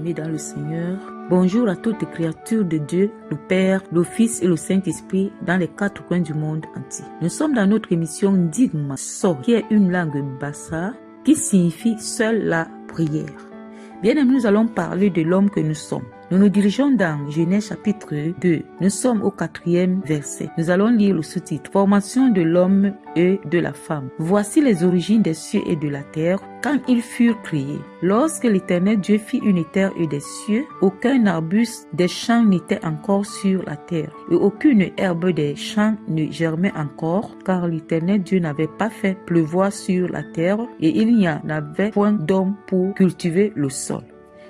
bien-aimés dans le Seigneur. Bonjour à toutes les créatures de Dieu, le Père, le Fils et le Saint-Esprit dans les quatre coins du monde entier. Nous sommes dans notre émission Ndigma So, qui est une langue bassa qui signifie seule la prière. Bien-aimés, nous allons parler de l'homme que nous sommes. Nous nous dirigeons dans Genèse chapitre 2. Nous sommes au 4e verset. Nous allons lire le sous-titre. Formation de l'homme et de la femme. Voici les origines des cieux et de la terre quand ils furent créés. Lorsque l'Éternel Dieu fit une terre et des cieux, aucun arbuste des champs n'était encore sur la terre et aucune herbe des champs ne germait encore, car l'Éternel Dieu n'avait pas fait pleuvoir sur la terre et il n'y en avait point d'homme pour cultiver le sol.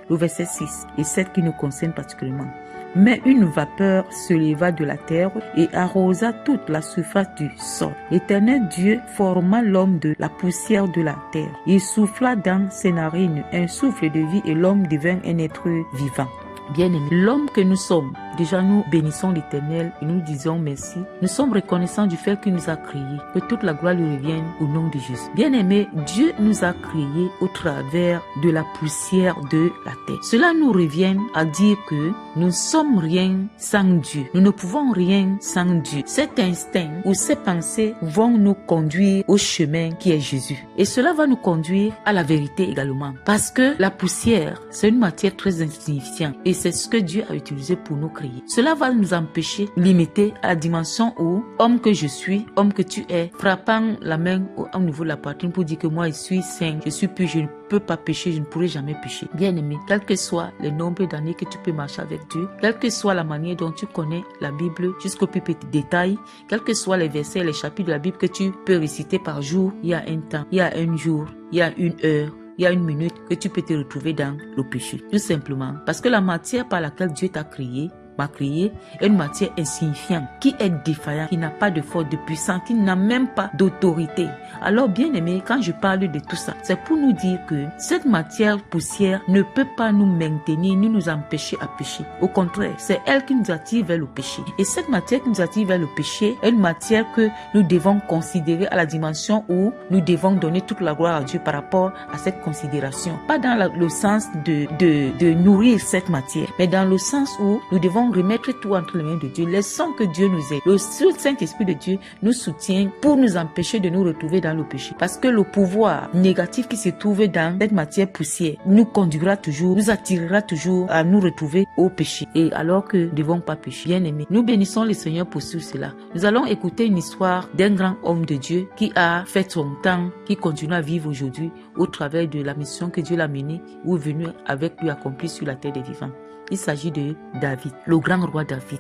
Le verset 6 et 7 qui nous concerne particulièrement. Mais une vapeur se leva de la terre et arrosa toute la surface du sol. L'Éternel Dieu forma l'homme de la poussière de la terre. Il souffla dans ses narines un souffle de vie et l'homme devint un être vivant. Bien-aimé, l'homme que nous sommes, déjà nous bénissons l'Éternel et nous disons merci. Nous sommes reconnaissants du fait qu'il nous a créés, que toute la gloire lui revienne au nom de Jésus. Bien-aimé, Dieu nous a créés au travers de la poussière de la terre. Cela nous revient à dire que nous ne sommes rien sans Dieu. Nous ne pouvons rien sans Dieu. Cet instinct ou ces pensées vont nous conduire au chemin qui est Jésus. Et cela va nous conduire à la vérité également. Parce que la poussière, c'est une matière très insignifiante. Et c'est ce que Dieu a utilisé pour nous créer. Cela va nous empêcher, limiter à la dimension où, homme que je suis, homme que tu es, frappant la main au niveau de la poitrine pour dire que moi je suis saint, je suis pur, je ne peux pas pécher, je ne pourrai jamais pécher. Bien aimé, quel que soit le nombre d'années que tu peux marcher avec Dieu, quelle que soit la manière dont tu connais la Bible jusqu'au plus petit détail, quels que soient les versets, les chapitres de la Bible que tu peux réciter par jour, il y a un temps, il y a un jour, il y a une heure, il y a une minute que tu peux te retrouver dans le péché. Tout simplement parce que la matière par laquelle Dieu t'a créé, m'a créé, est une matière insignifiante, qui est défaillante, qui n'a pas de force, de puissance, qui n'a même pas d'autorité. Alors bien aimé, quand je parle de tout ça, c'est pour nous dire que cette matière poussière ne peut pas nous maintenir ni nous empêcher à pécher. Au contraire, c'est elle qui nous attire vers le péché. Et cette matière qui nous attire vers le péché est une matière que nous devons considérer à la dimension où nous devons donner toute la gloire à Dieu par rapport à cette considération. Pas dans le sens de nourrir cette matière, mais dans le sens où nous devons remettre tout entre les mains de Dieu. Laissons que Dieu nous aide. Le Saint-Esprit de Dieu nous soutient pour nous empêcher de nous retrouver dans le péché. Parce que le pouvoir négatif qui se trouve dans cette matière poussière nous conduira toujours, nous attirera toujours à nous retrouver au péché. Et alors que nous ne devons pas pécher. Bien aimés, nous bénissons le Seigneur pour cela. Nous allons écouter une histoire d'un grand homme de Dieu qui a fait son temps, qui continue à vivre aujourd'hui au travers de la mission que Dieu l'a menée ou est venu avec lui accomplir sur la terre des vivants. Il s'agit de David, le grand roi David.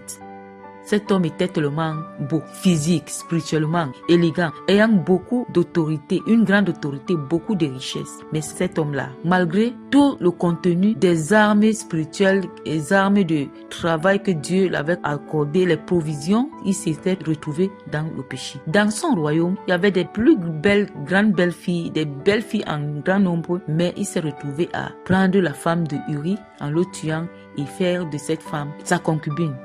Cet homme était tellement beau, physique, spirituellement, élégant, ayant beaucoup d'autorité, une grande autorité, beaucoup de richesses. Mais cet homme-là, malgré tout le contenu des armes spirituelles, les armes de travail que Dieu l'avait accordé, les provisions, il s'était retrouvé dans le péché. Dans son royaume, il y avait des plus grandes belles filles, des belles filles en grand nombre, mais il s'est retrouvé à prendre la femme de Uri en le tuant et faire de cette femme sa concubine.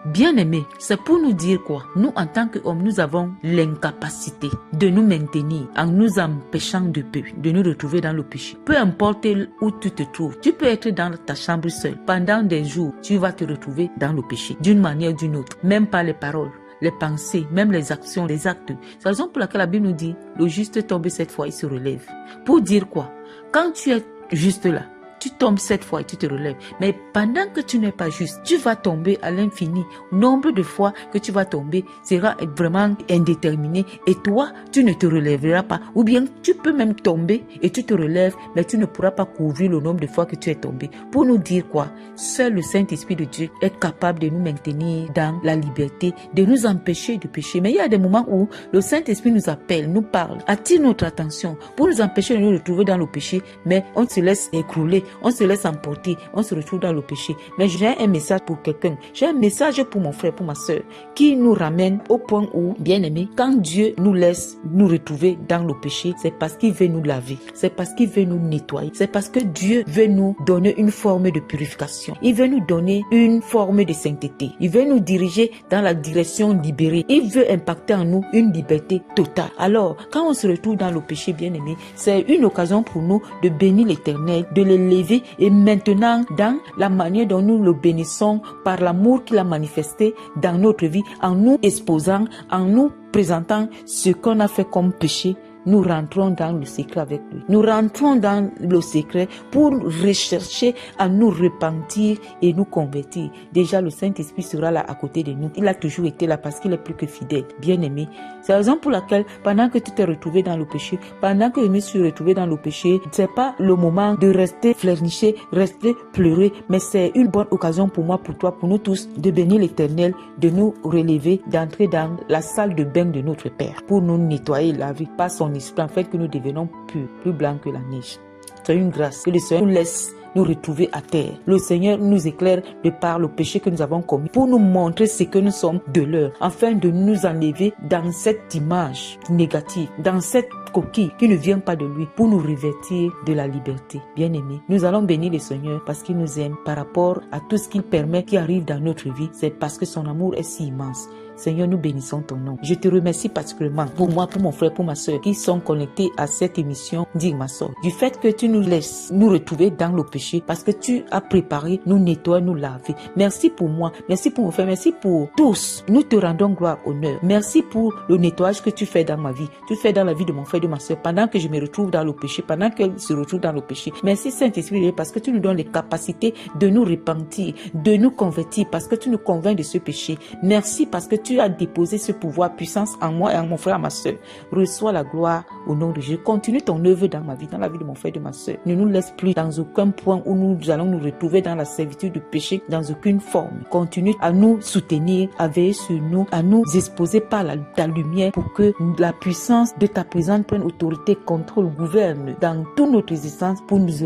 Bien aimé, c'est pour nous dire quoi? Nous, en tant qu'hommes, nous avons l'incapacité de nous maintenir en nous empêchant de nous retrouver dans le péché. Peu importe où tu te trouves, tu peux être dans ta chambre seule. Pendant des jours, tu vas te retrouver dans le péché, d'une manière ou d'une autre. Même par les paroles, les pensées, même les actions, les actes. C'est la raison pour laquelle la Bible nous dit, le juste tombe cette fois, il se relève. Pour dire quoi? Quand tu es juste là, tu tombes cette fois et tu te relèves. Mais pendant que tu n'es pas juste, tu vas tomber à l'infini. Nombre de fois que tu vas tomber sera vraiment indéterminé et toi, tu ne te relèveras pas. Ou bien, tu peux même tomber et tu te relèves, mais tu ne pourras pas couvrir le nombre de fois que tu es tombé. Pour nous dire quoi? Seul le Saint-Esprit de Dieu est capable de nous maintenir dans la liberté, de nous empêcher de pécher. Mais il y a des moments où le Saint-Esprit nous appelle, nous parle, attire notre attention pour nous empêcher de nous retrouver dans le péché, mais on se laisse écrouler. On se laisse emporter, on se retrouve dans le péché. Mais j'ai un message pour quelqu'un. J'ai un message pour mon frère, pour ma soeur, qui nous ramène au point où, bien aimé, quand Dieu nous laisse nous retrouver dans le péché, c'est parce qu'il veut nous laver. C'est parce qu'il veut nous nettoyer. C'est parce que Dieu veut nous donner une forme de purification. Il veut nous donner une forme de sainteté. Il veut nous diriger dans la direction libérée. Il veut impacter en nous une liberté totale. Alors, quand on se retrouve dans le péché, bien aimé, c'est une occasion pour nous de bénir l'Éternel, de l'élever enlever et maintenant dans la manière dont nous le bénissons par l'amour qu'il a manifesté dans notre vie, en nous exposant, en nous présentant ce qu'on a fait comme péché, nous rentrons dans le secret avec lui. Nous rentrons dans le secret pour rechercher à nous repentir et nous convertir. Déjà, le Saint-Esprit sera là à côté de nous. Il a toujours été là parce qu'il est plus que fidèle. Bien-aimé, c'est la raison pour laquelle, pendant que tu t'es retrouvé dans le péché, pendant que je me suis retrouvé dans le péché, c'est pas le moment de rester flernicher, rester pleurer, mais c'est une bonne occasion pour moi, pour toi, pour nous tous, de bénir l'Éternel, de nous relever, d'entrer dans la salle de bain de notre Père, pour nous nettoyer la vie par son esprit, en fait, que nous devenons purs, plus blancs que la neige. C'est une grâce que le Seigneur nous laisse nous retrouver à terre. Le Seigneur nous éclaire de par le péché que nous avons commis pour nous montrer ce que nous sommes de l'heure, afin de nous enlever dans cette image négative, dans cette coquille qui ne vient pas de lui, pour nous revêtir de la liberté. Bien-aimés, nous allons bénir le Seigneur parce qu'il nous aime par rapport à tout ce qu'il permet qui arrive dans notre vie. C'est parce que son amour est si immense. Seigneur, nous bénissons ton nom. Je te remercie particulièrement pour moi, pour mon frère, pour ma soeur qui sont connectés à cette émission Dis ma soeur. Du fait que tu nous laisses nous retrouver dans le péché parce que tu as préparé, nous nettoyer, nous laver. Merci pour moi, merci pour mon frère, merci pour tous. Nous te rendons gloire, honneur. Merci pour le nettoyage que tu fais dans ma vie. Tu fais dans la vie de mon frère, de ma soeur, pendant que je me retrouve dans le péché, pendant qu'elle se retrouve dans le péché. Merci Saint-Esprit parce que tu nous donnes les capacités de nous repentir, de nous convertir parce que tu nous convaincs de ce péché. Merci parce que tu as déposé ce pouvoir, puissance en moi et en mon frère, ma soeur. Reçois la gloire au nom de Jésus. Continue ton œuvre dans ma vie, dans la vie de mon frère et de ma soeur. Ne nous laisse plus dans aucun point où nous allons nous retrouver dans la servitude du péché, dans aucune forme. Continue à nous soutenir, à veiller sur nous, à nous exposer par ta lumière pour que la puissance de ta présence prenne autorité, contrôle, gouverne dans toute notre existence pour nous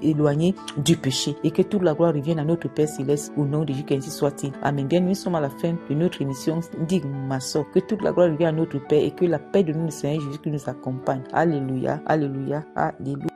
éloigner du péché et que toute la gloire revienne à notre Père Céleste au nom de Jésus, qu'ainsi soit-il. Amen. Bien, nous sommes à la fin de notre émission. Dis ma soeur, que toute la gloire revienne à notre Père et que la paix de notre Seigneur Jésus qui nous accompagne. Alléluia, alléluia, alléluia.